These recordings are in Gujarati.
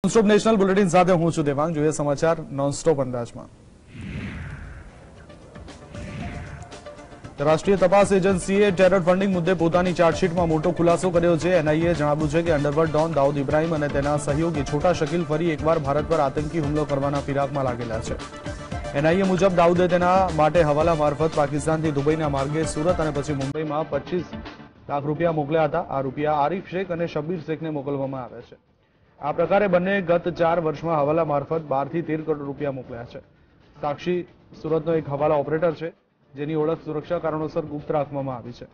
નોનસ્ટોપ નેશનલ બુલેટિન સાથે હું છું દેવાંગ. જોઈએ સમાચાર નોનસ્ટોપ અંદાજમાં. રાષ્ટ્રીય તપાસ એજન્સીએ ટેરર ફંડિંગ મુદ્દે પોતાની ચાર્જશીટમાં મોટો ખુલાસો કર્યો છે. એનઆઈએ જણાવ્યું છે કે અંડરવર્લ્ડ ડોન દાઉદ ઇબ્રાહિમ અને તેના સહયોગી છોટા શકીલ ફરી એકવાર ભારત પર આતંકી હુમલો કરવાના ફિરાકમાં લાગેલા છે. એનઆઈએ મુજબ દાઉદે તેના માટે હવાલા મારફત પાકિસ્તાનથી દુબઈના માર્ગે સુરત અને પછી મુંબઈમાં 25 લાખ રૂપિયા મોકલ્યા હતા. આ રૂપિયા આરિફ શેખ અને શબ્બીર શેખને મોકલવામાં આવ્યા છે. આ પ્રકારે બંને ગત 4 વર્ષમાં હવાલા મારફત 12 થી 13 કરોડ રૂપિયા મોકલ્યા છે. સાક્ષી સુરતનો એક હવાલા ઓપરેટર છે, જેની ઓળખ સુરક્ષા કારણોસર ગુપ્ત રાખવામાં આવી છે.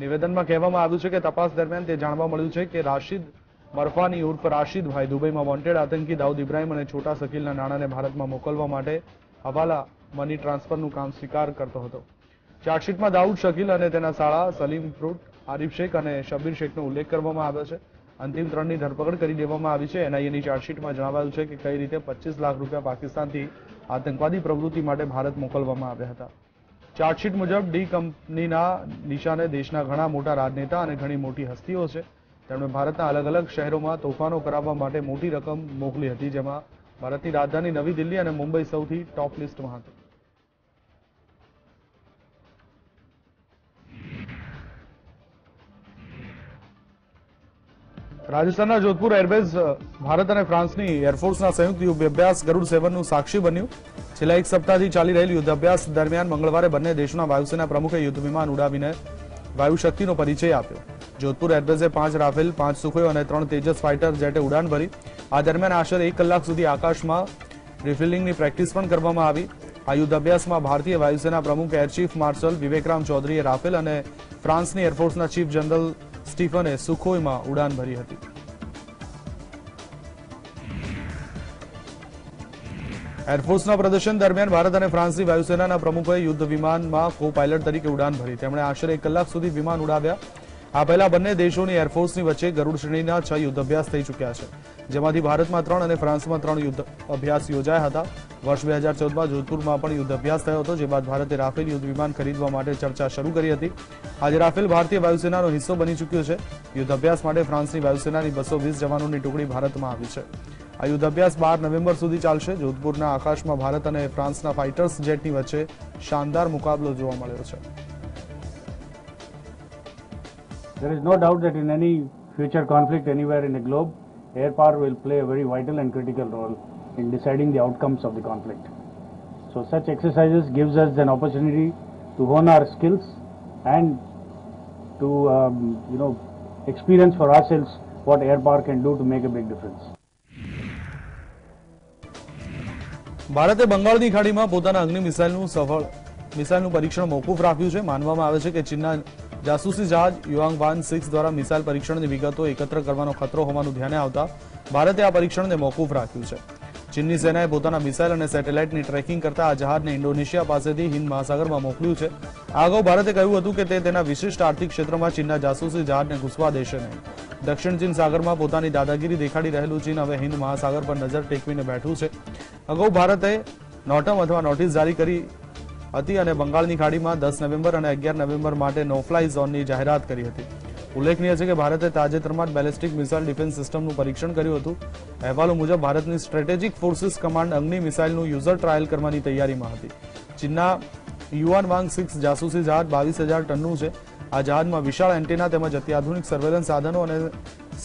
નિવેદનમાં કહેવામાં આવ્યું છે કે તપાસ દરમિયાન તે જાણવા મળ્યું છે કે રાશિદ મરફાની ઉર્ફ રાશિદભાઈ દુબઈમાં વોન્ટેડ આતંકી દાઉદ ઇબ્રાહિમ અને છોટા શકીલના નાણાંને ભારતમાં મોકલવા માટે હવાલા મની ટ્રાન્સફરનું કામ સ્વીકાર કરતો હતો. ચાર્જશીટમાં દાઉદ શકીલ અને તેના સાળા સલીમ ફ્રૂટ, આરિફ શેખ અને શબ્બીર શેખનો ઉલ્લેખ કરવામાં આવ્યો છે. અંતિમ 3ની ધરપકડ કરી દેવામાં આવી છે. એનઆઈએની ચાર્જશીટમાં જણાવાયું છે કે કઈ રીતે 25 લાખ રૂપિયા પાકિસ્તાનથી આતંકવાદી પ્રવૃત્તિ માટે ભારત મોકલવામાં આવ્યા હતા. ચાર્જશીટ મુજબ ડી કંપનીના નિશાને દેશના ઘણા મોટા રાજનેતા અને ઘણી મોટી હસ્તીઓ છે. તેમણે ભારતના અલગ અલગ શહેરોમાં તોફાનો કરાવવા માટે મોટી રકમ મોકલી હતી, જેમાં ભારતની રાજધાની નવી દિલ્હી અને મુંબઈ સૌથી ટોપ લિસ્ટમાં હતી. રાજસ્થાનના જોધપુર એરબેઝ ભારત અને ફ્રાન્સની એરફોર્સના સંયુક્ત યુદ્ધ અભ્યાસ ગરુડ 7નું સાક્ષી બન્યું. છેલ્લા એક સપ્તાહથી ચાલી રહેલ યુદ્ધ અભ્યાસ દરમિયાન મંગળવારે બંને દેશોના વાયુસેના પ્રમુખે યુદ્ધ વિમાન ઉડાવીને વાયુશક્તિનો પરિચય આપ્યો. જોધપુર એરબેઝે 5 રાફેલ, 5 સુખોઈ અને 3 તેજસ ફાઇટર જેટે ઉડાન ભરી. આ દરમિયાન આશરે 1 કલાક સુધી આકાશમાં રિફિલિંગની પ્રેક્ટિસ પણ કરવામાં આવી. આ યુદ્ધ અભ્યાસમાં ભારતીય વાયુસેના પ્રમુખ એર ચીફ માર્શલ વિવેકરામ ચૌધરીએ રાફેલ અને ફ્રાન્સની એરફોર્સના ચીફ જનરલ સ્ટીફને સુખોઈમાં ઉડાન ભરી હતી. એરફોર્સના પ્રદર્શન દરમિયાન ભારત અને ફ્રાન્સની વાયુસેનાના પ્રમુખોએ યુદ્ધ વિમાનમાં કો પાયલટ તરીકે ઉડાન ભરી. તેમણે આશરે 1 કલાક સુધી વિમાન ઉડાવ્યા. આ પહેલા બંને દેશોની એરફોર્સની વચ્ચે ગરુડ શ્રેણીના 6 યુદ્ધ અભ્યાસ થઈ ચૂક્યા છે, જેમાંથી ભારતમાં 3 અને ફ્રાન્સમાં 3 યુદ્ધ અભ્યાસ યોજાયા હતા. વર્ષ 2014માં જોધપુરમાં પણ યુદ્ધ અભ્યાસ થયો હતો, જે બાદ ભારતે રાફેલ યુદ્ધ વિમાન ખરીદવા માટે ચર્ચા શરૂ કરી હતી. આજે રાફેલ ભારતીય વાયુસેનાનો હિસ્સો બની ચૂક્યો છે. યુદ્ધ અભ્યાસ માટે ફ્રાન્સની વાયુસેનાની 220 જવાનોની ટુકડી ભારતમાં આવી છે. આ યુદ્ધ અભ્યાસ 12 નવેમ્બર સુધી ચાલશે. જોધપુરના આકાશમાં ભારત અને ફ્રાન્સના ફાઇટર્સ જેટની વચ્ચે શાનદાર મુકાબલો જોવા મળ્યો છે. There is no doubt that in any future conflict anywhere in the globe, air power will play a very vital and critical role in deciding the outcomes of the conflict. So such exercises gives us an opportunity to hone our skills and to experience for ourselves what air power can do to make a big difference. ભારતે બંગાળની ખાડીમાં પોતાના અગ્નિ મિસાઇલનું પરીક્ષણ મોકૂફ રાખ્યું છે. માનવામાં આવે છે કે ચીનના જાસૂસી જહાજ યુઆંગ-વાન 6 દ્વારા મિસાઇલ પરીક્ષણની વિગતો એકત્ર કરવાનો ખતરો હોવાનું ધ્યાને આવતા ભારતે આ પરીક્ષણને મોકૂફ રાખ્યું છે. ચીનની સેનાએ પોતાના મિસાઇલ અને સેટેલાઇટની ટ્રેકિંગ કરતા આ જહાજને ઇન્ડોનેશિયા પાસેથી હિન્દ મહાસાગરમાં મોકલ્યું છે. આ અગાઉ ભારતે કહ્યું હતું કે તે તેના વિશિષ્ટ આર્થિક ક્ષેત્રમાં ચીનના જાસૂસી જહાજને ઘૂસવા દેશે નહીં. દક્ષિણ ચીન સાગરમાં પોતાની દાદાગીરી દેખાડી રહેલું ચીન હવે હિન્દ મહાસાગર પર નજર ટેકવીને બેઠું છે. અગાઉ ભારતે નોટમ અથવા નોટિસ જારી કરી હતી અને બંગાળની ખાડીમાં 10 નવેમ્બર અને 11 નવેમ્બર માટે નો ફ્લાય ઝોનની જાહેરાત કરી હતી. ઉલ્લેખનીય છે કે ભારતે તાજેતરમાં જ બેલિસ્ટિક મિસાઇલ ડિફેન્સ સિસ્ટમનું પરીક્ષણ કર્યું હતું. અહેવાલો મુજબ ભારતની સ્ટ્રેટેજિક ફોર્સિસ કમાન્ડ અગ્નિ મિસાઇલનું યુઝર ટ્રાયલ કરવાની તૈયારીમાં હતી. ચીનના યુઆન-વાંગ 6 જાસૂસી જહાજ 22,000 ટનનું છે. આ જહાજમાં વિશાળ એન્ટેના તેમજ અત્યાધુનિક સર્વેલન્સ સાધનો અને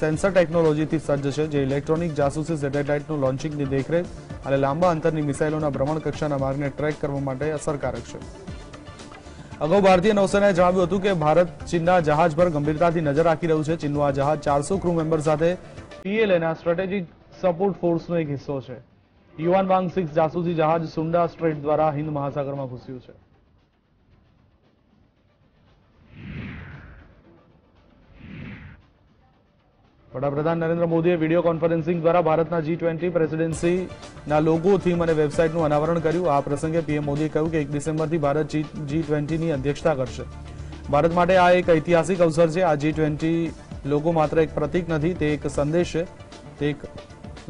સેન્સર ટેકનોલોજીથી સજ્જ છે, જે ઇલેક્ટ્રોનિક જાસૂસી સેટેલાઇટનું લોન્ચિંગની દેખરેખ અને લાંબા અંતરની મિસાઇલોના ભ્રમણ કક્ષાના માર્ગને ટ્રેક કરવા માટે અસરકારક છે. અગાઉ ભારતીય નૌસેનાએ જણાવ્યું હતું કે ભારત ચીનના જહાજ પર ગંભીરતાથી નજર રાખી રહ્યું છે. ચીનનું આ જહાજ 400 ક્રૂ મેમ્બર સાથે પીએલએના સ્ટ્રેટેજિક સપોર્ટ ફોર્સનો એક હિસ્સો છે. યુઆન-વાંગ 6 જાસૂસી જહાજ સુંડા સ્ટ્રેટ દ્વારા હિન્દ મહાસાગરમાં ઘૂસ્યું છે. વડાપ્રધાન નરેન્દ્ર મોદીએ વિડીયો કોન્ફરન્સિંગ દ્વારા ભારતના G20 પ્રેસિડેન્સીના લોગો, થીમ અને વેબસાઇટનું અનાવરણ કર્યું. આ પ્રસંગે પીએમ મોદીએ કહ્યું કે 1 ડિસેમ્બરથી ભારત G20ની અધ્યક્ષતા કરશે. ભારત માટે આ એક ઐતિહાસિક અવસર છે. આ G20 લોગો માત્ર એક પ્રતીક નથી, તે એક સંદેશ છે, તે એક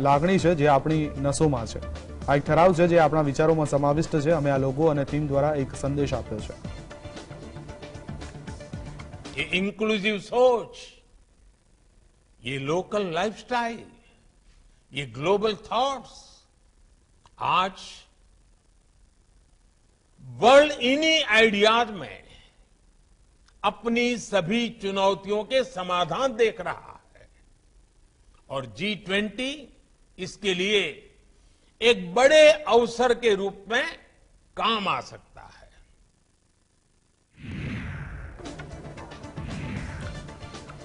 લાગણી છે જે આપણી નસોમાં છે. આ એક ઠરાવ છે જે આપણા વિચારોમાં સમાવિષ્ટ છે. અમે આ લોગો અને થીમ દ્વારા એક સંદેશ આપ્યો છે. ઇન્ક્લુઝિવ સોચ, ये लोकल लाइफस्टाइल, ये ग्लोबल थॉट्स आज वर्ल्ड इन्हीं आइडियाज में अपनी सभी चुनौतियों के समाधान देख रहा है और G20 इसके लिए एक बड़े अवसर के रूप में काम आ सकता है।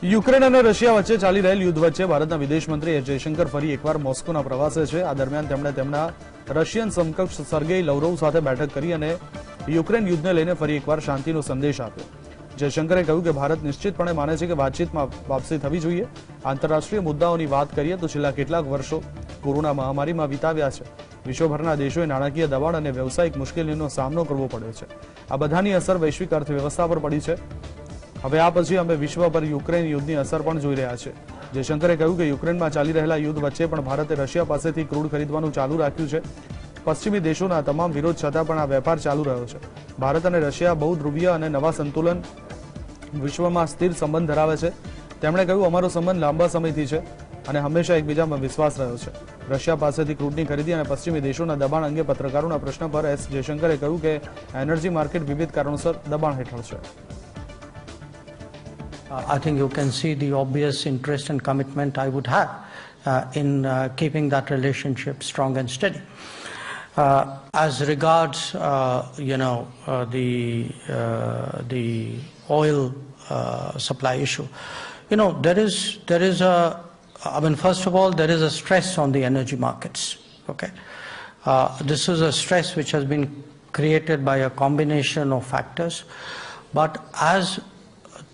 યુક્રેન અને રશિયા વચ્ચે ચાલી રહેલ યુદ્ધ વચ્ચે ભારતના વિદેશ મંત્રી એસ જયશંકર ફરી એકવાર મોસ્કોના પ્રવાસે છે। આ દરમિયાન તેમણે તેમના રશિયન સમકક્ષ સર્ગેઈ લવરોવ સાથે બેઠક કરી અને યુક્રેન યુદ્ધને લઈને ફરી એકવાર શાંતિનો સંદેશ આપ્યો। જયશંકરે કહ્યું કે ભારત નિશ્ચિતપણે માને છે કે વાતચીતમાં વાપસી થવી જોઈએ। આંતરરાષ્ટ્રીય મુદ્દાઓની વાત કરીએ તો છેલ્લા કેટલાક વર્ષો કોરોના મહામારીમાં વિતાવ્યા છે। વિશ્વભરના દેશોએ નાણાકીય દબાણ અને વ્યવસાયિક મુશ્કેલીઓનો સામનો કરવો પડ્યો છે। આ બધાની અસર વૈશ્વિક અર્થવ્યવસ્થા પર પડી છે। હવે આ પછી અમે વિશ્વ પર યુક્રેન યુદ્ધની અસર પણ જોઈ રહ્યા છે। જયશંકરે કહ્યું કે યુક્રેનમાં ચાલી રહેલા યુદ્ધ વચ્ચે પણ ભારતે રશિયા પાસેથી ક્રૂડ ખરીદવાનું ચાલુ રાખ્યું છે। પશ્ચિમી દેશોના તમામ વિરોધ છતાં પણ આ વેપાર ચાલુ રહ્યો છે। ભારત અને રશિયા બહુધ્રુવીય અને નવા સંતુલન વિશ્વમાં સ્થિર સંબંધ ધરાવે છે। તેમણે કહ્યું અમારો સંબંધ લાંબા સમયથી છે અને હંમેશા એકબીજામાં વિશ્વાસ રહ્યો છે। રશિયા પાસેથી ક્રૂડની ખરીદી અને પશ્ચિમી દેશોના દબાણ અંગે પત્રકારોના પ્રશ્ન પર એસ જયશંકરે કહ્યું કે એનર્જી માર્કેટ વિવિધ કારણોસર દબાણ હેઠળ છે। I think you can see the obvious interest and commitment I would have in keeping that relationship strong and steady. As regards, the oil supply issue, there is a, I mean, first of all, there is a stress on the energy markets. Okay, this is a stress which has been created by a combination of factors, but as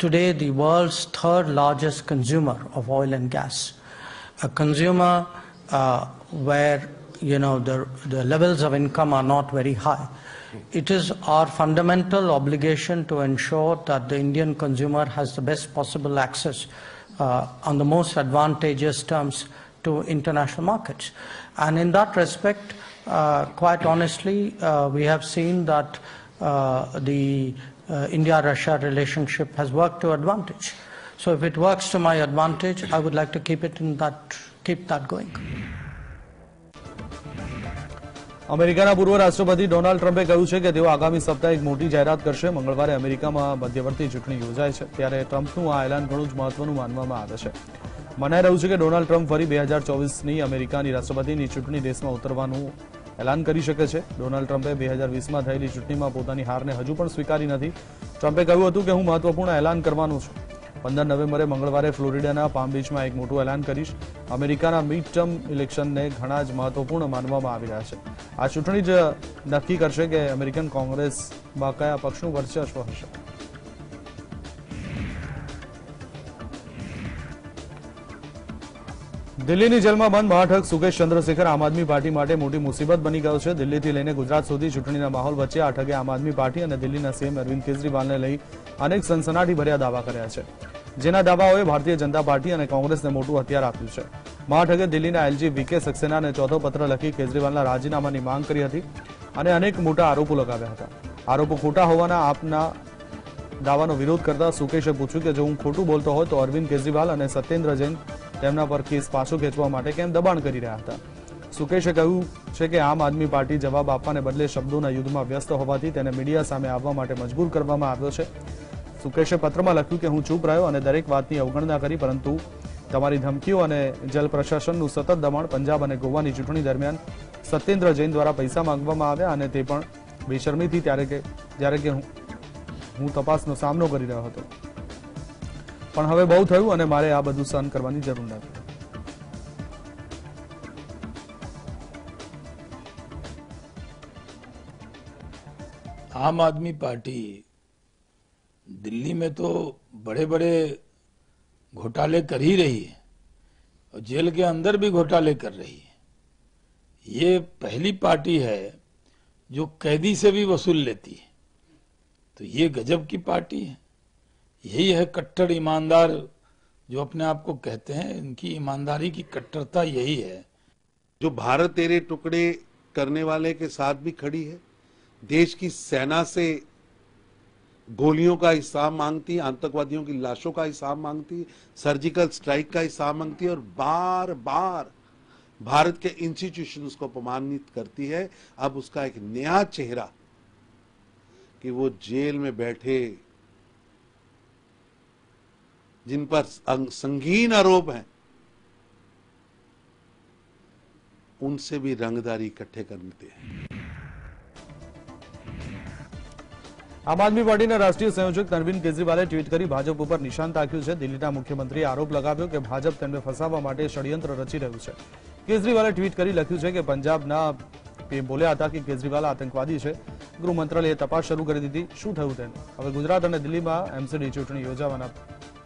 today the world's third largest consumer of oil and gas, a consumer where the levels of income are not very high, it is our fundamental obligation to ensure that the Indian consumer has the best possible access on the most advantageous terms to international markets. And in that respect, quite honestly, we have seen that the India-Russia relationship has worked to advantage. So if it works to my advantage, I would like to keep that going. અમેરિકાના પૂર્વ રાષ્ટ્રપતિ ડોનાલ્ડ ટ્રમ્પે કહ્યું છે કે તેઓ આગામી સપ્તાહે એક મોટી જાહેરાત કરશે। મંગળવારે અમેરિકામાં મધ્યવર્તી ચૂંટણી યોજાય છે ત્યારે ટ્રમ્પનું આ એલાન ઘણું જ મહત્વનું માનવામાં આવે છે। મનાઈ રહ્યું છે કે ડોનાલ્ડ ટ્રમ્પ ફરી 2024ની અમેરિકાની રાષ્ટ્રપતિની ચૂંટણી રેસમાં ઉતરવાનું એલાન કરી શકે છે। ડોનાલ્ડ ટ્રમ્પે 2020માં થયેલી ચૂંટણીમાં પોતાની હારને હજુ પણ સ્વીકારી નથી। ટ્રમ્પે કહ્યું હતું કે હું મહત્વપૂર્ણ એલાન કરવાનો છું। 15 નવેમ્બરે મંગળવારે ફ્લોરિડાના પામ બીચમાં એક મોટું એલાન કરીશ। અમેરિકાના મિડ ટર્મ ઇલેક્શનને ઘણા જ મહત્વપૂર્ણ માનવામાં આવી રહ્યા છે। આ ચૂંટણી જ નક્કી કરશે કે અમેરિકન કોંગ્રેસમાં કયા પક્ષનું વર્ચસ્વ હશે। દિલ્હીની જેલમાં બંધ મહાઠગ સુકેશ ચંદ્રશેખર આમ આદમી પાર્ટી માટે મોટી મુસીબત બની ગયો છે। દિલ્હીથી લઈને ગુજરાત સુધી ચૂંટણીના માહોલ વચ્ચે આ ઠગે આમ આદમી પાર્ટી અને દિલ્હીના સીએમ અરવિંદ કેજરીવાલને લઈ અનેક સનસનાટીભર્યા દાવા કર્યા છે, જેના દાવાઓએ ભારતીય જનતા પાર્ટી અને કોંગ્રેસને મોટું હથિયાર આપ્યું છે। મહાઠગે દિલ્હીના એલજી વીકે સક્સેનાને ચોથો પત્ર લખી કેજરીવાલના રાજીનામાની માંગ કરી હતી અને અનેક મોટા આરોપો લગાવ્યા હતા। આરોપો ખોટા હોવાના આપના દાવાનો વિરોધ કરતા સુકેશે પૂછ્યું કે જો હું ખોટું બોલતો હોય તો અરવિંદ કેજરીવાલ અને સત્યેન્દ્ર જૈન તેમના પર કેસ પાછો ખેંચવા માટે કેમ દબાણ કરી રહ્યા હતા। સુકેશે કહ્યું છે કે આમ આદમી પાર્ટી જવાબ આપવાને બદલે શબ્દોના યુદ્ધમાં વ્યસ્ત હોવાથી તેને મીડિયા સામે આવવા માટે મજબૂર કરવામાં આવ્યો છે। સુકેશે પત્રમાં લખ્યું કે હું ચૂપ રહ્યો અને દરેક વાતની અવગણના કરી, પરંતુ તમારી ધમકીઓ અને જલ પ્રશાસનનું સતત દબાણ પંજાબ અને ગોવાની ચૂંટણી દરમિયાન સત્યેન્દ્ર જૈન દ્વારા પૈસા માંગવામાં આવ્યા અને તે પણ બેશરમીથી જ્યારે કે હું તપાસનો સામનો કરી રહ્યો હતો, પણ હવે બહુ થયું અને મારે આ બધું સહન કરવાની જરૂર નથી। आम आदमी पार्टी दिल्ली में तो बड़े बड़े घोटाले कर ही रही है और जेल के अंदर भी घोटाले कर रही है। ये पहली पार्टी है जो कैदी से भी वसूल लेती है, तो ये गजब की पार्टी है। यही है कट्टर ईमानदार जो अपने आप को कहते हैं, इनकी ईमानदारी की कट्टरता यही है। जो भारत तेरे टुकड़े करने वाले के साथ भी खड़ी है, देश की सेना से गोलियों का हिसाब मांगती, आतंकवादियों की लाशों का हिसाब मांगती, सर्जिकल स्ट्राइक का हिसाब मांगती और बार बार भारत के इंस्टीट्यूशंस को अपमानित करती है। अब उसका एक नया चेहरा कि वो जेल में बैठे जिन पर संगीन आरोप हैं, उनसे भी रंगदारी इकट्ठे करते हैं। આમ આદમી પાર્ટીના રાષ્ટ્રીય સંયોજક અરવિંદ કેજરીવાલે ટ્વીટ કરી ભાજપ ઉપર નિશાન તાક્યું છે। દિલ્હીના મુખ્યમંત્રીએ આરોપ લગાવ્યો કે ભાજપ તેમને ફસાવવા માટે ષડયંત્ર રચી રહ્યું છે। કેજરીવાલે ટ્વીટ કરી લખ્યું છે કે પંજાબના પીએમ બોલ્યા હતા કે કેજરીવાલ આતંકવાદી છે। ગૃહ મંત્રાલયે તપાસ શરૂ કરી દીધી। શું થયું તેનું? હવે ગુજરાત અને દિલ્હીમાં એમસીડી ચૂંટણી યોજાવાના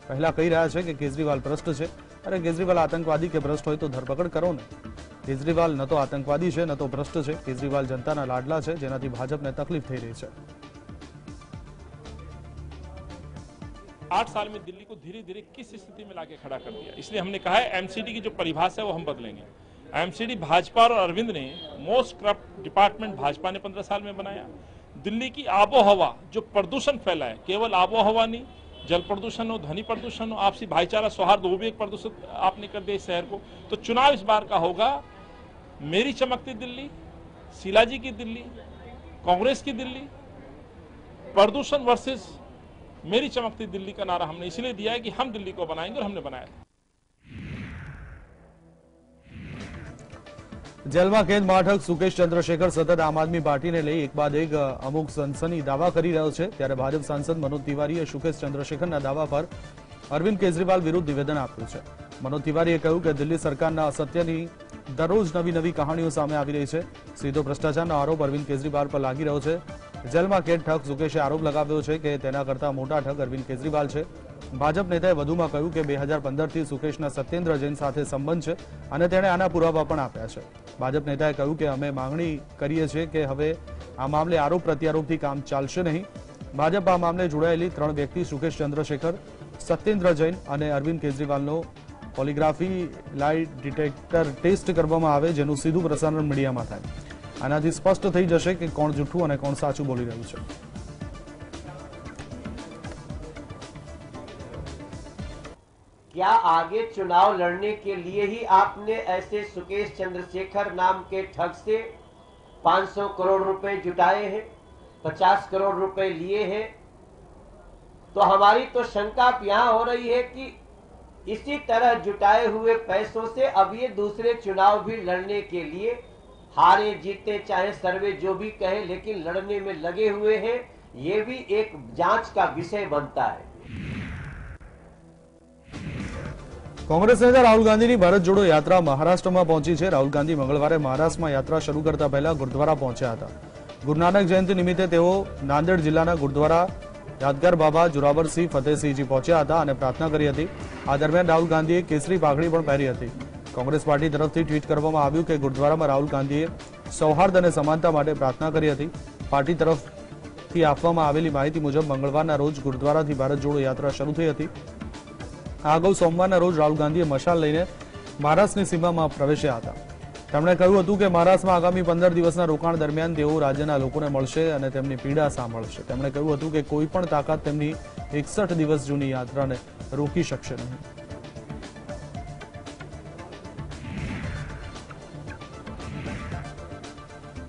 પહેલા કહી રહ્યા છે કે કેજરીવાલ ભ્રષ્ટ છે। અરે કેજરીવાલ આતંકવાદી કે ભ્રષ્ટ હોય તો ધરપકડ કરો ને। કેજરીવાલ ન તો આતંકવાદી છે ન તો ભ્રષ્ટ છે। કેજરીવાલ જનતાના લાડલા છે, જેનાથી ભાજપને તકલીફ થઈ રહી છે। 8 साल में दिल्ली को धीरे धीरे किस स्थिति में लाके खड़ा कर दिया। इसलिए हमने कहा है एमसीडी की जो परिभाषा है वो हम बदलेंगे। एमसीडी भाजपा और अरविंद ने मोस्ट करप्ट डिपार्टमेंट भाजपा ने 15 साल में बनाया। दिल्ली की आबो हवा जो प्रदूषण फैला है, केवल आबो हवा नहीं, जल प्रदूषण हो, ध्वनि प्रदूषण हो, आपसी भाईचारा सौहार्द, वो भी एक प्रदूषित आपने कर दिया इस शहर को। तो चुनाव इस बार का होगा मेरी चमकती दिल्ली, शीलाजी की दिल्ली, कांग्रेस की दिल्ली, प्रदूषण वर्सेस मेरी चमकती दिल्ली का नारा हमने इसलिए दिया है कि हम दिल्ली को बनाएंगे, और हमने बनाया था। જેલમાં કેદ માઠક સુકેશ ચંદ્રશેખર સતત આમ આદમી પાર્ટીને લઈ એક બાદ એક અમુક સનસની દાવા કરી રહ્યો છે। ત્યારે ભાજપ સાંસદ મનોજ તિવારીએ સુકેશ ચંદ્રશેખરના દાવા પર અરવિંદ કેજરીવાલ વિરુદ્ધ નિવેદન આપ્યું છે। મનોજ તિવારીએ કહ્યું કે દિલ્હી સરકારના અસત્યની દરરોજ નવી નવી કહાણીઓ સામે આવી રહી છે। સીધો ભ્રષ્ટાચારનો આરોપ અરવિંદ કેજરીવાલ પર લાગી રહ્યો છે। જેલમાં કેદ ઠગ સુકેશે આરોપ લગાવ્યો છે કે તેના કરતા મોટા ઠગ અરવિંદ કેજરીવાલ છે। ભાજપ નેતાએ વધુમાં કહ્યું કે 2015થી સુકેશના સત્યેન્દ્ર જૈન સાથે સંબંધ છે અને તેણે આના પુરાવા પણ આપ્યા છે। ભાજપ નેતાએ કહ્યું કે અમે માંગણી કરીએ છીએ કે હવે આ મામલે આરોપ પ્રત્યારોપથી કામ ચાલશે નહીં। ભાજપ આ મામલે જોડાયેલી 3 વ્યક્તિ સુકેશ ચંદ્રશેખર, સત્યેન્દ્ર જૈન અને અરવિંદ કેજરીવાલનો પોલીગ્રાફી લાઈ ડિટેક્ટર ટેસ્ટ કરવામાં આવે, જેનું સીધું પ્રસારણ મીડિયામાં થાય। આનાથી સ્પષ્ટ થઈ જશે કે કોણ જૂઠું અને કોણ સાચું બોલી રહ્યું છે। क्या आगे चुनाव लड़ने के लिए ही आपने ऐसे सुकेश चंद्रशेखर नाम के ठग से 500 करोड़ रुपए जुटाए हैं, 50 करोड़ रुपए लिए हैं? तो हमारी तो शंका यहां हो रही है कि इसी तरह जुटाए हुए पैसों से अब ये दूसरे चुनाव भी लड़ने के लिए हारे जीते चाहे सर्वे जो भी कहे, लेकिन लड़ने में लगे हुए हैं। ये भी एक जांच का विषय बनता है। કોંગ્રેસ નેતા રાહુલ ગાંધીની ભારત જોડો યાત્રા મહારાષ્ટ્રમાં પહોંચી છે। રાહુલ ગાંધી મંગળવારે મહારાષ્ટ્રમાં યાત્રા શરૂ કરતા પહેલા ગુરુદ્વારા પહોંચ્યા હતા। ગુરુ નાનક જયંતિ નિમિત્તે તેઓ નાંદેડ જિલ્લાના ગુરુદ્વારા યાદગાર બાબા જોરાવરસિંહ ફતેહસિંહજી પહોંચ્યા હતા અને પ્રાર્થના કરી હતી। આ દરમિયાન રાહુલ ગાંધીએ કેસરી પાઘડી પણ પહેરી હતી। કોંગ્રેસ પાર્ટી તરફથી ટ્વીટ કરવામાં આવ્યું કે ગુરુદ્વારામાં રાહુલ ગાંધીએ સૌહાર્દ અને સમાનતા માટે પ્રાર્થના કરી હતી। પાર્ટી તરફથી આપવામાં આવેલી માહિતી મુજબ મંગળવારના રોજ ગુરુદ્વારાથી ભારત જોડો યાત્રા શરૂ થઈ હતી। આ અગાઉ સોમવારના રોજ રાહુલ ગાંધીએ મશાલ લઈને મહારાષ્ટ્રની સીમામાં પ્રવેશ્યા હતા। તેમણે કહ્યું હતું કે મહારાષ્ટ્રમાં આગામી 15 દિવસના રોકાણ દરમિયાન તેઓ રાજ્યના લોકોને મળશે અને તેમની પીડા સાંભળશે। તેમણે કહ્યું હતું કે કોઈ પણ તાકાત તેમની 61 દિવસ જૂની યાત્રાને રોકી શકશે નહીં।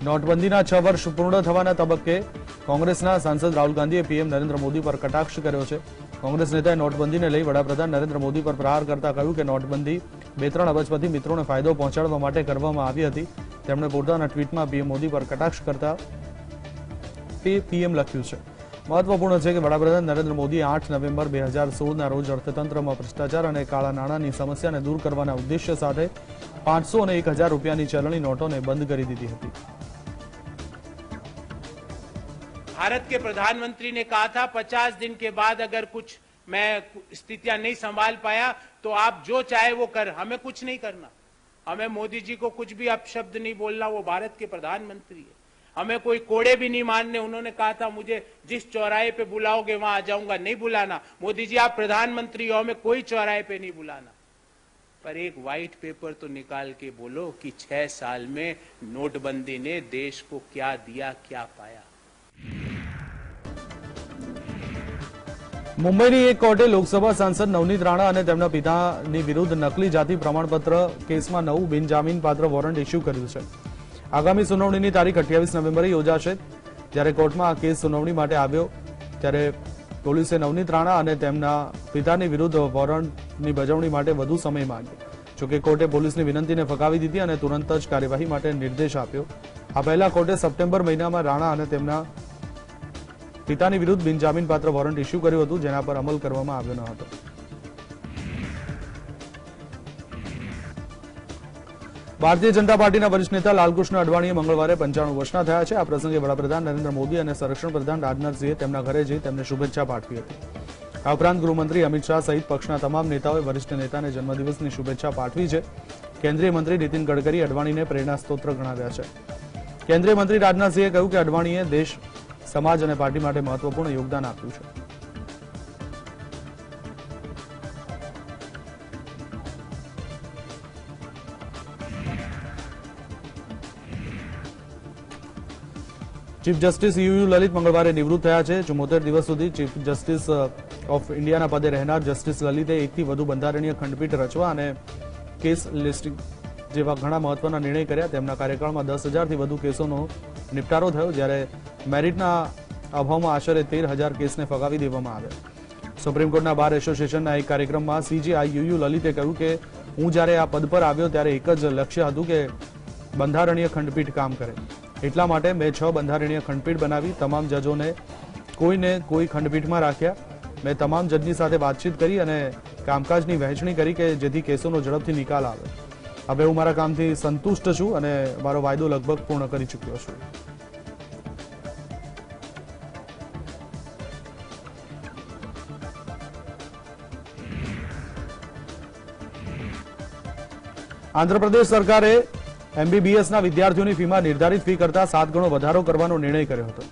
નોટબંધીના 6 વર્ષ પૂર્ણ થવાના તબક્કે કોંગ્રેસના સાંસદ રાહુલ ગાંધીએ પીએમ નરેન્દ્ર મોદી પર કટાક્ષ કર્યો છે। કોંગ્રેસ નેતાએ નોટબંધીને લઈ વડાપ્રધાન નરેન્દ્ર મોદી પર પ્રહાર કરતા કહ્યું કે નોટબંધી 2-3 અબજપતિ મિત્રોને ફાયદો પહોંચાડવા માટે કરવામાં આવી હતી। તેમણે પોતાના ટ્વીટમાં પીએમ મોદી પર કટાક્ષ કરતા પીએમ લખ્યું છે। મહત્વપૂર્ણ છે કે વડાપ્રધાન નરેન્દ્ર મોદીએ 8 નવેમ્બર 2016ના રોજ અર્થતંત્રમાં ભ્રષ્ટાચાર અને કાળા નાણાંની સમસ્યાને દૂર કરવાના ઉદ્દેશ્ય સાથે 500 અને 1000 રૂપિયાની ચલણી નોટોને બંધ કરી દીધી હતી। भारत के प्रधानमंत्री ने कहा था 50 दिन के बाद अगर कुछ मैं स्थितियां नहीं संभाल पाया तो आप जो चाहे वो कर, हमें कुछ नहीं करना। हमें मोदी जी को कुछ भी अपशब्द नहीं बोलना, वो भारत के प्रधानमंत्री है। हमें कोई कोड़े भी नहीं मानने। उन्होंने कहा था मुझे जिस चौराहे पे बुलाओगे वहां आ जाऊंगा, नहीं बुलाना। मोदी जी आप प्रधानमंत्री हो, हमें कोई चौराहे पे नहीं बुलाना। पर एक व्हाइट पेपर तो निकाल के बोलो कि 6 साल में नोटबंदी ने देश को क्या दिया, क्या पाया। મુંબઈની એક કોર્ટે લોકસભા સાંસદ નવનીત રાણા અને તેમના પિતાની વિરુદ્ધ નકલી જાતિ પ્રમાણપત્ર કેસમાં નવું બિનજામીનપાત્ર વોરંટ ઇસ્યુ કર્યું છે. આગામી સુનાવણીની તારીખ 28 નવેમ્બરે યોજાશે. જ્યારે કોર્ટમાં આ કેસ સુનાવણી માટે આવ્યો ત્યારે પોલીસે નવનીત રાણા અને તેમના પિતાની વિરુદ્ધ વોરંટની બજાવણી માટે વધુ સમય માંગ્યો. જોકે કોર્ટે પોલીસની વિનંતીને ફગાવી દીધી અને તુરંત જ કાર્યવાહી માટે નિર્દેશ આપ્યો. આ પહેલા કોર્ટે સપ્ટેમ્બર મહિનામાં રાણા અને તેમના પિતાની વિરુદ્ધ બિનજામીનપાત્ર વોરંટ ઇસ્યુ કર્યું હતું, જેના પર અમલ કરવામાં આવ્યો ન હતો. ભારતીય જનતા પાર્ટીના વરિષ્ઠ નેતા લાલકૃષ્ણ અડવાણીએ મંગળવારે 95 વર્ષના થયા છે. આ પ્રસંગે વડાપ્રધાન નરેન્દ્ર મોદી અને સંરક્ષણ પ્રધાન રાજનાથસિંહે તેમના ઘરે જઈ તેમને શુભેચ્છા પાઠવી હતી. આ ઉપરાંત ગૃહમંત્રી અમિત શાહ સહિત પક્ષના તમામ નેતાઓએ વરિષ્ઠ નેતાને જન્મદિવસની શુભેચ્છા પાઠવી છે. કેન્દ્રીય મંત્રી નીતિન ગડકરી અડવાણીને પ્રેરણા સ્ત્રોત ગણાવ્યા છે. કેન્દ્રીય મંત્રી રાજનાથસિંહે કહ્યું કે અડવાણીએ દેશ, સમાજ અને પાર્ટી માટે મહત્વપૂર્ણ યોગદાન આપ્યું છે. ચીફ જસ્ટિસ યુ લલિત મંગળવારે નિવૃત્ત થયા છે. 74 દિવસ સુધી ચીફ જસ્ટિસ ઓફ ઇન્ડિયાના પદે રહેનાર જસ્ટિસ લલિતે એકથી વધુ બંધારણીય ખંડપીઠ રચવા અને કેસ લિસ્ટિંગ જેવા ઘણા મહત્વના નિર્ણય કર્યા. તેમના કાર્યકાળમાં 10,000થી વધુ કેસોનો નિપટારો થયો, જ્યારે મેરિટના અભાવમાં આશરે 13,000 કેસને ફગાવી દેવામાં આવ્યા. સુપ્રીમ કોર્ટના બાર એસોસિએશનના એક કાર્યક્રમમાં સીજેઆઈ યુ લલિતે કહ્યું કે હું જ્યારે આ પદ પર આવ્યો ત્યારે એક જ લક્ષ્ય હતું કે બંધારણીય ખંડપીઠ કામ કરે. એટલા માટે મેં 6 બંધારણીય ખંડપીઠ બનાવી, તમામ જજોને કોઈને કોઈ ખંડપીઠમાં રાખ્યા. મેં તમામ જજની સાથે વાતચીત કરી અને કામકાજની વહેંચણી કરી કે જેથી કેસોનો ઝડપથી નિકાલ આવે. હવે હું મારા કામથી સંતુષ્ટ છું અને મારો વાયદો લગભગ પૂર્ણ કરી ચૂક્યો છું. આંધ્રપ્રદેશ સરકારે એમબીબીએસના વિદ્યાર્થીઓની ફીમાં નિર્ધારિત ફી કરતા 7 ગણો વધારો કરવાનો નિર્ણય કર્યો હતો,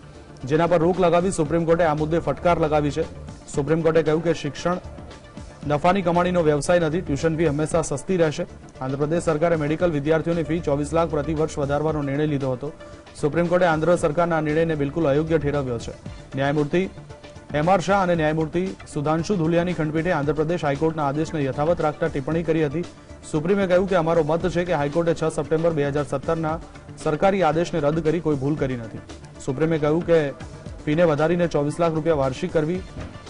જેના પર રોક લગાવી સુપ્રીમ કોર્ટે આ મુદ્દે ફટકાર લગાવી છે. સુપ્રીમ કોર્ટે કહ્યું કે શિક્ષણ નફાની કમાણીનો વ્યવસાય નથી, ટ્યુશન ફી હંમેશા સસ્તી રહેશે. આંધ્રપ્રદેશ સરકારે મેડિકલ વિદ્યાર્થીઓની ફી 24 લાખ પ્રતિ વર્ષ વધારવાનો નિર્ણય લીધો હતો. સુપ્રીમ કોર્ટે આંધ્ર સરકારના આ નિર્ણયને બિલકુલ અયોગ્ય ઠેરવ્યો છે. ન્યાયમૂર્તિ એમઆર શાહ અને ન્યાયમૂર્તિ સુધાંશુ ધુલિયાની ખંડપીઠે આંધ્રપ્રદેશ હાઈકોર્ટના આદેશને યથાવત રાખતા ટિપ્પણી કરી હતી. સુપ્રીમે કહ્યું કે અમારો મત છે કે હાઈકોર્ટે 6 સપ્ટેમ્બર 2017ના સરકારી આદેશને રદ કરી કોઈ ભૂલ કરી નથી. સુપ્રીમે કહ્યું કે ફીને વધારીને 24 લાખ રૂપિયા વાર્ષિક કરવી,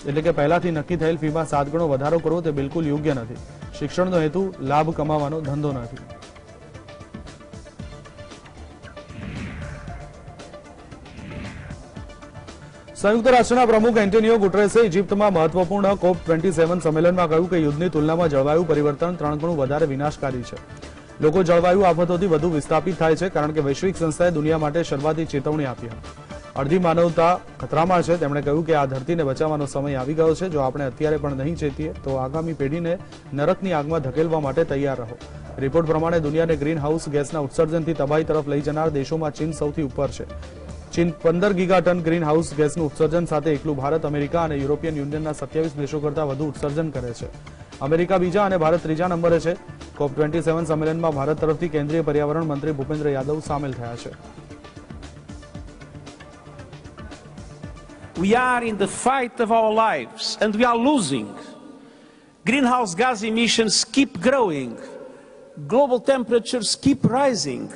એટલે કે પહેલાથી નક્કી થયેલ ફીમાં 7 ગણો વધારો કરવો તે બિલકુલ યોગ્ય નથી. શિક્ષણનો હેતુ લાભ કમાવાનો ધંધો નથી. સંયુક્ત રાષ્ટ્રના પ્રમુખ એન્ટોનિયો ગુટરેસે ઇજિપ્તમાં મહત્વપૂર્ણ COP27 સંમેલનમાં કહ્યું કે યુદ્ધની તુલનામાં જળવાયુ પરિવર્તન 3 ગણું વધારે વિનાશકારી છે. લોકો જળવાયુ આફતોથી વધુ વિસ્થાપિત થાય છે કારણ કે વૈશ્વિક સંસ્થાએ દુનિયા માટે શરૂઆતી ચેતવણી આપી હતી. અડધી માનવતા ખતરામાં છે. તેમણે કહ્યું કે આ ધરતીને બચાવવાનો સમય આવી ગયો છે. જો આપણે અત્યારે પણ નહીં ચેતીએ તો આગામી પેઢીને નરકની આગમાં ધકેલવા માટે તૈયાર રહો. રિપોર્ટ પ્રમાણે દુનિયાને ગ્રીન હાઉસ ગેસના ઉત્સર્જનથી તબાહી તરફ લઈ જનાર દેશોમાં ચીન સૌથી ઉપર છે. ચીન 15 ગીગાટન ગ્રીન હાઉસ ગેસનું ઉત્સર્જન સાથે એકલું ભારત, અમેરિકા અને યુરોપિયન યુનિયનના 27 દેશો કરતાં વધુ ઉત્સર્જન કરે છે. અમેરિકા બીજા અને ભારત ત્રીજા નંબરે છે. COP27 સંમેલનમાં ભારત તરફથી કેન્દ્રીય પર્યાવરણ મંત્રી ભૂપેન્દ્ર યાદવ સામેલ થયા છે. We are in the fight of our lives and we are losing. Greenhouse gas emissions keep growing. Global temperatures keep rising.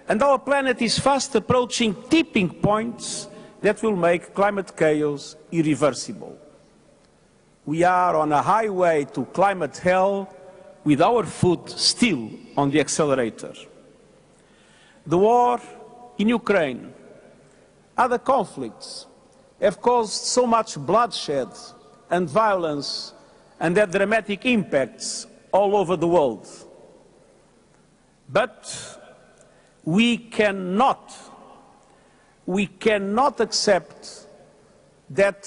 And our planet is fast approaching tipping points that will make climate chaos irreversible. We are on a highway to climate hell with our foot still on the accelerator. The war in Ukraine, other conflicts have caused so much bloodshed and violence and had dramatic impacts all over the world. But we cannot accept that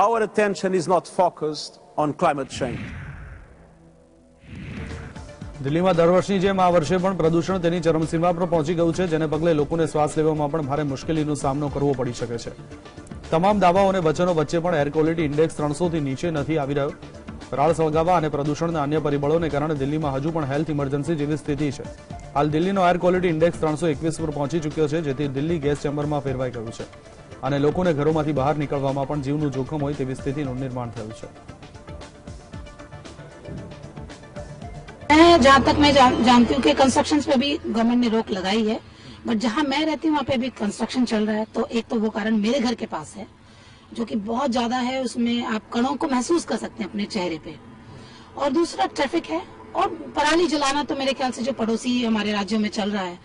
our attention is not focused on climate change. દિલ્હીમાં દર વર્ષની જેમ આ વર્ષે પણ પ્રદૂષણ તેની ચરમસીમા પર પહોંચી ગયું છે, જેને પગલે લોકોને શ્વાસ લેવામાં પણ ભારે મુશ્કેલીનો સામનો કરવો પડી શકે છે. તમામ દાવાઓ અને વચનો વચ્ચે પણ એર ક્વોલિટી ઇન્ડેક્સ 300થી નીચે નથી આવી રહ્યો. પરાળ સળગાવવા અને પ્રદૂષણના અન્ય પરિબળોને કારણે દિલ્હીમાં હજુ પણ હેલ્થ ઇમરજન્સી જેવી સ્થિતિ છે. હાલ દિલ્હીનો એર ક્વોલિટી ઇન્ડેક્સ 321 પર પહોંચી ચૂક્યો છે, જેથી દિલ્હી ગેસ ચેમ્બરમાં ફેરવાઈ ગયું છે. અને લોકોને ઘરોમાંથી બહાર નીકળવામાં પણ જીવનું જોખમ હોય તેવી સ્થિતિનું નિર્માણ થયું છે. जहाँ तक मैं जानती हूँ कि कंस्ट्रक्शन पे भी गवर्नमेंट ने रोक लगाई है, बट जहाँ मैं रहती हूँ वहाँ पे भी कंस्ट्रक्शन चल रहा है. तो एक तो वो कारण मेरे घर के पास है जो कि बहुत ज्यादा है, उसमें आप कणों को महसूस कर सकते हैं अपने चेहरे पे. और दूसरा ट्रैफिक है और पराली जलाना तो मेरे ख्याल से जो पड़ोसी हमारे राज्यों में चल रहा है,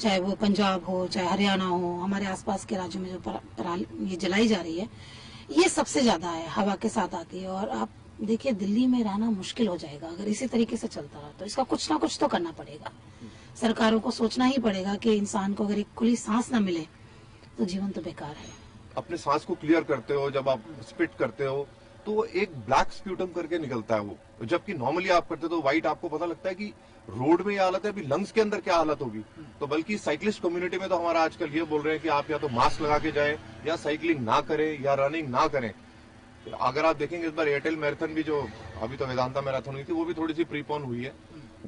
चाहे वो पंजाब हो चाहे हरियाणा हो, हमारे आसपास के राज्यों में जो पराली ये जलाई जा रही है ये सबसे ज्यादा है, हवा के साथ आती है. और आप देखिए दिल्ली में रहना मुश्किल हो जाएगा अगर इसी तरीके से चलता रहा. तो इसका कुछ ना कुछ तो करना पड़ेगा. सरकारों को सोचना ही पड़ेगा कि इंसान को अगर एक खुली सांस ना मिले तो जीवन तो बेकार है. अपने सांस को क्लियर करते हो, जब आप स्पिट करते हो तो एक ब्लैक स्प्यूटम करके निकलता है वो, जबकि नॉर्मली आप करते तो व्हाइट. आपको पता लगता है कि रोड में ये हालत है, अभी लंग्स के अंदर क्या हालत होगी. तो बल्कि साइकिलिस्ट कम्युनिटी में तो हमारा आजकल ये बोल रहे हैं कि आप या तो मास्क लगा के जाएं या साइकिलिंग ना करें या रनिंग ना करें. अगर आप देखेंगे इस बार एयरटेल मैराथन भी जो अभी तो वेदांता मैराथन हुई थी वो भी थोड़ी सी प्रीपोन हुई है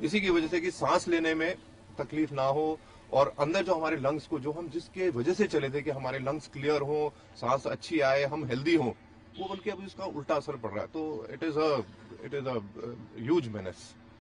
इसी की वजह से कि सांस लेने में तकलीफ ना हो और अंदर जो हमारे लंग्स को, जो हम जिसके वजह से चले थे कि हमारे लंग्स क्लियर हो, सांस अच्छी आए, हम हेल्दी हो, वो बल्कि अभी उसका उल्टा असर पड़ रहा है. तो it is a huge menace.